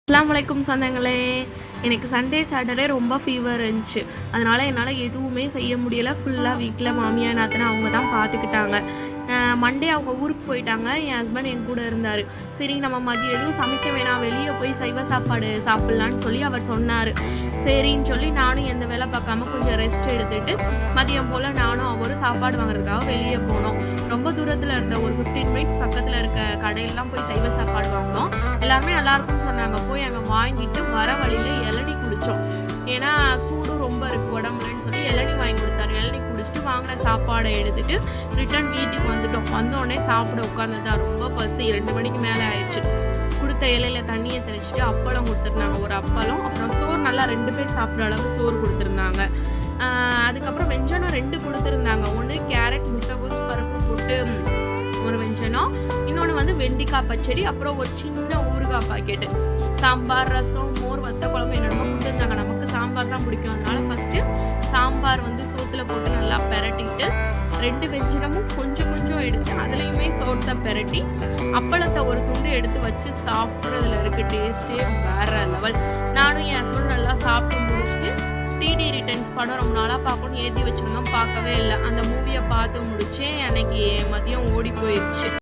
அஸ்ஸலாமு அலைக்கும் சொந்தங்களே. எனக்கு சண்டே சாட்டர்டே ரொம்ப ஃபீவர் இருந்துச்சு. அதனால் என்னால் எதுவுமே செய்ய முடியலை. ஃபுல்லாக வீட்டில் மாமியார் நாத்தனா அவங்க தான் பார்த்துக்கிட்டாங்க. மண்டே அவங்க ஊருக்கு போயிட்டாங்க. என் ஹஸ்பண்ட் என் கூட இருந்தார். சரி நம்ம மதியம் எதுவும் சமைக்க வேணாம், வெளியே போய் சைவ சாப்பாடு சாப்பிட்லான்னு சொல்லி அவர் சொன்னார். சரின்னு சொல்லி நானும் எந்த வேலை பார்க்காம கொஞ்சம் ரெஸ்ட் எடுத்துகிட்டு மதியம் போல் நானும் அவரும் சாப்பாடு வாங்குறதுக்காக வெளியே போனோம். ரொம்ப தூரத்தில் இருந்த ஒரு 15 மினிட்ஸ் பக்கத்தில் இருக்க கடையிலலாம் போய் சைவ சாப்பாடு வாங்கினோம். எல்லாருமே நல்லாயிருக்கும்னு சொன்னாங்க. போய் அங்கே வாங்கிட்டு வர வழியில் இளநி குடித்தோம். ஏன்னா சூடும் ரொம்ப இருக்குது உடம்புலன்னு சொல்லி இளநி வாங்கி கொடுத்தாரு. இளநி குடிச்சிட்டு வாங்கின சாப்பாடை எடுத்துகிட்டு ரிட்டர்ன் வீட்டுக்கு வந்துட்டோம். வந்தோடனே சாப்பிட உட்காந்துதான் ரொம்ப பசி. 2 மணிக்கு மேலே ஆயிடுச்சு. கொடுத்த இலையில தண்ணியை தெளிச்சுட்டு அப்பளம் கொடுத்துருந்தாங்க. ஒரு அப்பளம், அப்புறம் சோறு, நல்லா 2 பேர் சாப்பிட்ற அளவு சோறு கொடுத்துருந்தாங்க. அதுக்கப்புறம் வெஞ்சனம் 2 கொடுத்துருந்தாங்க. ஒன்று கேரட் முட்டைகோஸ் பருப்பு போட்டு ஒரு வெஞ்சனம், இன்னொன்று வந்து வெண்டிக்காய் பச்சடி, அப்புறம் ஒரு சின்ன ஊறுகாய் பாக்கெட்டு, சாம்பார், ரசம், மோர், வத்த குழம்பு என்னென்னமோ கொடுத்துருந்தாங்க. நமக்கு சாம்பார் தான் பிடிக்கும். அதனால ஃபஸ்ட்டு சாம்பார் வந்து சோத்தில் போட்டு நல்லா பெரட்டிட்டு 2 வெஞ்சனமும் கொஞ்சம் கொஞ்சம் எடுத்து அதுலேயுமே சோத்தை பெரட்டி அப்பளத்தை ஒரு துண்டு எடுத்து வச்சு சாப்பிட்றதுல இருக்க டேஸ்ட்டே வேறு லெவல். நானும் என் ஹஸ்பண்ட் நல்லா சாப்பிட்டு முடிச்சுட்டு டிடி ரிட்டர்ன்ஸ் படம் ரொம்ப நாளாக பார்க்கணும்னு ஏற்றி வச்சுருந்தோம், பார்க்கவே இல்லை. அந்த மூவியை பார்த்து முடிச்சேன். அன்னைக்கு மதியம் ஓடி போயிடுச்சு.